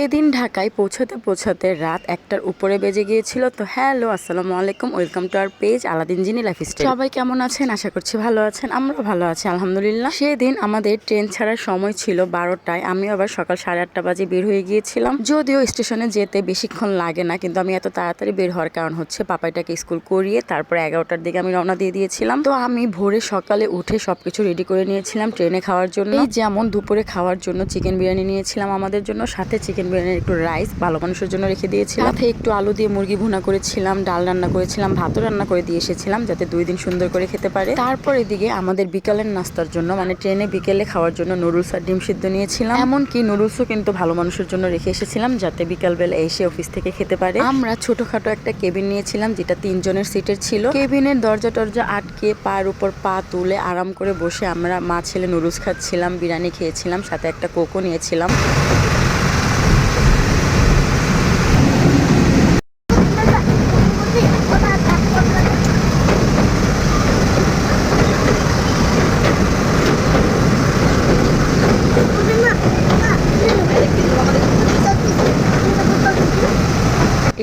এদিন ঢাকায় পৌঁছাতে পৌঁছাতে রাত 1টার উপরে বেজে গিয়েছিল। তো হ্যালো, আসসালামু আলাইকুম, welcome to our page Aladdin genie lifestyle. সবাই কেমন আছেন? আশা করছি ভালো আছেন। আমরা ভালো আছি আলহামদুলিল্লাহ। সেদিন আমাদের ট্রেন ছাড়ার সময় ছিল 12টায়। আমি আবার সকাল 8:30 বাজে বের হয়ে গিয়েছিলাম। যদিও স্টেশনে যেতে বেশিক্ষণ লাগে না, কিন্তু আমি এত তাড়াতাড়ি বের হওয়ার কারণ হচ্ছে পাপাইটাকে স্কুল করিয়ে তারপর 11টার দিকে আমি রওনা দিয়ে দিয়েছিলাম। তো আমি ভোরে সকালে উঠে সবকিছু রেডি করে নিয়েছিলাম ট্রেনে খাওয়ার জন্য। যেমন দুপুরে খাওয়ার জন্য চিকেন বিরিয়ানি নিয়েছিলাম আমাদের জন্য, সাথে চিকেন বিরিয়ানির একটু রাইস ভালো মানুষের জন্য রেখে দিয়েছিলাম, সাথে একটু আলু দিয়ে মুরগি ভুনা করেছিলাম, ডাল রান্না করেছিলাম, ভাতও রান্না করে দিয়ে এসেছিলাম যাতে 2 দিন সুন্দর করে খেতে পারে। তারপর এদিকে আমাদের বিকালের নাস্তার জন্য মানে ট্রেনে বিকেলে খাওয়ার জন্য নুডলস আর ডিম সিদ্ধ নিয়েছিলাম। এমনকি নুডলসও কিন্তু ভালো মানুষের জন্য রেখে এসেছিলাম যাতে বিকালবেলা এসে অফিস থেকে খেতে পারে। আমরা ছোটখাটো একটা কেবিন নিয়েছিলাম যেটা 3 জনের সিটের ছিল। কেবিনের দরজা টরজা আটকে পায়ের উপর পা তুলে আরাম করে বসে আমরা মা ছেলে নুডলস খাচ্ছিলাম, বিরিয়ানি খেয়েছিলাম, সাথে একটা কোকো নিয়েছিলাম।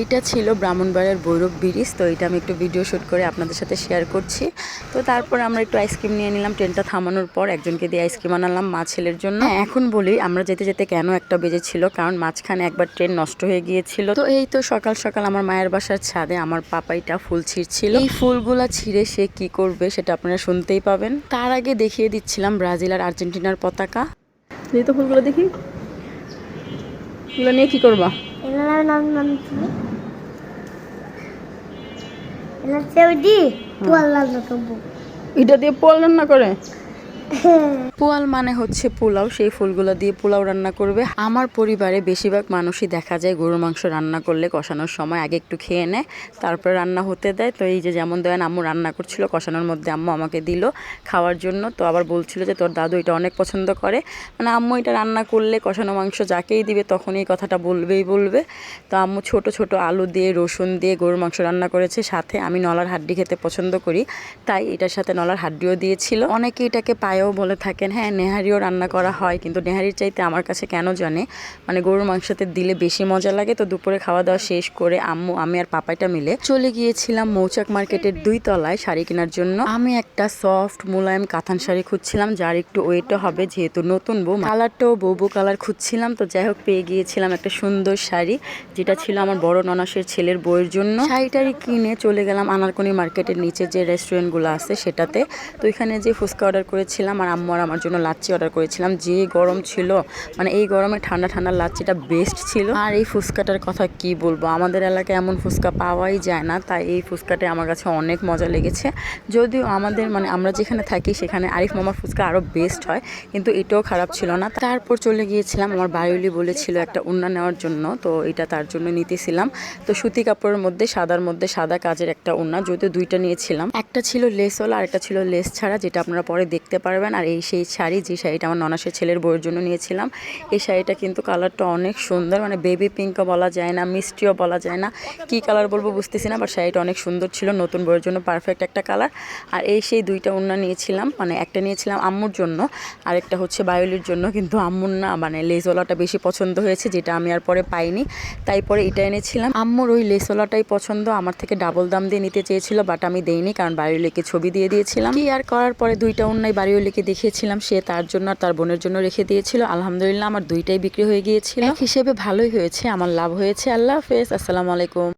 এটা ছিল ব্রাহ্মণবাড়িয়ার ভৈরব ব্রিজ। তো এটা আমি একটু ভিডিও শ্যুট করে আপনাদের সাথে শেয়ার করছি। তো তারপর আমরা একটু আইসক্রিম নিয়ে নিলাম। ট্রেনটা থামানোর পর একজনকে দিয়ে আইসক্রিম আনালাম মা ছেলের জন্য। এখন বলি আমরা যেতে যেতে কেন 1টা বেজেছিল, কারণ মাঝখানে একবার ট্রেন নষ্ট হয়ে গিয়েছিল। তো এই তো সকাল সকাল আমার মায়ের বাসার ছাদে আমার পাপাইটা ফুল ছিঁড়ছিল। এই ফুলগুলা ছিঁড়ে সে কি করবে সেটা আপনারা শুনতেই পাবেন। তার আগে দেখিয়ে দিচ্ছিলাম ব্রাজিল আর আর্জেন্টিনার পতাকা। এই তো ফুলগুলো দেখি, এগুলো নিয়ে কি করবা? এটা দিয়ে পোয়াল রান্না করে। পোয়াল মানে হচ্ছে পোলাও, সেই ফুলগুলো দিয়ে পোলাও রান্না করবে। আমার পরিবারে বেশিরভাগ মানুষই দেখা যায় গরুর মাংস রান্না করলে কষানোর সময় আগে একটু খেয়ে নেয়, তারপর রান্না হতে দেয়। তো এই যে যেমন দেন আম্মু রান্না করছিল কষানোর মধ্যে, আম্মু আমাকে দিল খাওয়ার জন্য। তো আবার বলছিল যে তোর দাদু এটা অনেক পছন্দ করে, মানে আম্মু এটা রান্না করলে কষানো মাংস যাকেই দিবে তখন এই কথাটা বলবেই বলবে। তো আম্মু ছোট ছোট আলু দিয়ে রসুন দিয়ে গরুর মাংস রান্না করেছে, সাথে আমি নলার হাড্ডি খেতে পছন্দ করি তাই এটার সাথে নলার হাড্ডিও দিয়েছিল। অনেকে এটাকে পায়েও বলে থাকেন। হ্যাঁ, নেহারিও রান্না করা হয়, কিন্তু নেহারির চাইতে আমার কাছে কেন জানে মানে গরুর মাংসতে দিলে বেশি মজা লাগে। তো দুপুরে খাওয়া দাওয়া শেষ করে আম্মু আমি আর পাপাইটা মিলে চলে গিয়েছিলাম মৌচাক মার্কেটের 2 তলায় শাড়ি কেনার জন্য। আমি একটা সফট মুলায়ম কাতান শাড়ি খুঁজছিলাম যার একটু ওয়েটও হবে, যেহেতু নতুন বউ, কালারটাও বউ কালার খুঁজছিলাম। তো যাই হোক পেয়ে গিয়েছিলাম একটা সুন্দর শাড়ি যেটা ছিল আমার বড় ননাসের ছেলের বউয়ের জন্য। শাড়িটারি কিনে চলে গেলাম আনারকনি মার্কেটের নিচে যে রেস্টুরেন্টগুলো আছে সেটাতে। তো এখানে যে ফুচকা অর্ডার করেছিলাম আর আম্মু আর আমার জন্য লাচ্ছি অর্ডার করেছিলাম। যে গরম ছিল, মানে এই গরমে ঠান্ডা ঠান্ডা লাচ্ছিটা বেস্ট ছিল। আর এই ফুচকাটার কথা কি বলবো, আমাদের এলাকায় এমন ফুচকা পাওয়াই যায় না, তাই এই ফুচকাটা আমার কাছে অনেক মজা লেগেছে। যদিও আমাদের মানে আমরা যেখানে থাকি সেখানে আরিফ মামার ফুচকা আরও বেস্ট হয়, কিন্তু এটাও খারাপ ছিল না। তারপর চলে গিয়েছিলাম, আমার বায়ুলি বলেছিল একটা ওড়না নেওয়ার জন্য, তো এটা তার জন্য নিতেছিলাম। তো সুতি কাপড়ের মধ্যে সাদা কাজের একটা ওড়না, যদিও 2টা নিয়েছিলাম, একটা ছিল লেসওয়ালা আর একটা ছিল লেস ছাড়া, যেটা আপনারা পরে দেখতে পারবেন। আর এই সেই শাড়ি, যে শাড়িটা আমার ননাসের ছেলের বউয়ের জন্য নিয়েছিলাম। এই শাড়িটা কিন্তু কালারটা অনেক সুন্দর, মানে বেবি পিঙ্কও বলা যায় না, মিষ্টিও বলা যায় না, কি কালার বলবো বুঝতেছি না, বাট শাড়িটা অনেক সুন্দর ছিল, নতুন বউয়ের জন্য পারফেক্ট একটা কালার। আর এই সেই 2টা ওড়না নিয়েছিলাম, মানে একটা নিয়েছিলাম আম্মুর জন্য আর একটা হচ্ছে বায়ুলির জন্য, কিন্তু আম্মুর না মানে লেসওয়ালাটা বেশি পছন্দ হয়েছে, যেটা আমি আর পরে পাইনি, তাই পরে এটা এনেছিলাম। আম্মুর ওই লেসওয়ালাটাই পছন্দ, আমার থেকে ডাবল দাম দিয়ে নিতে চেয়েছিল, বাট আমি দেইনি কারণ বায়ুলিকে ছবি দিয়ে দিয়েছিলাম। কি আর করার, পরে 2টা ওড়নাই বায়ুলিকে দেখিয়েছিলাম, সে তার জন্য আর তার বোনের জন্য রেখে দিয়েছিল। আলহামদুলিল্লাহ আমার 2টাই বিক্রি হয়ে গিয়েছিল, এক হিসেবে ভালোই হয়েছে, আমার লাভ হয়েছে। আল্লাহ হাফেজ, আসসালামু আলাইকুম।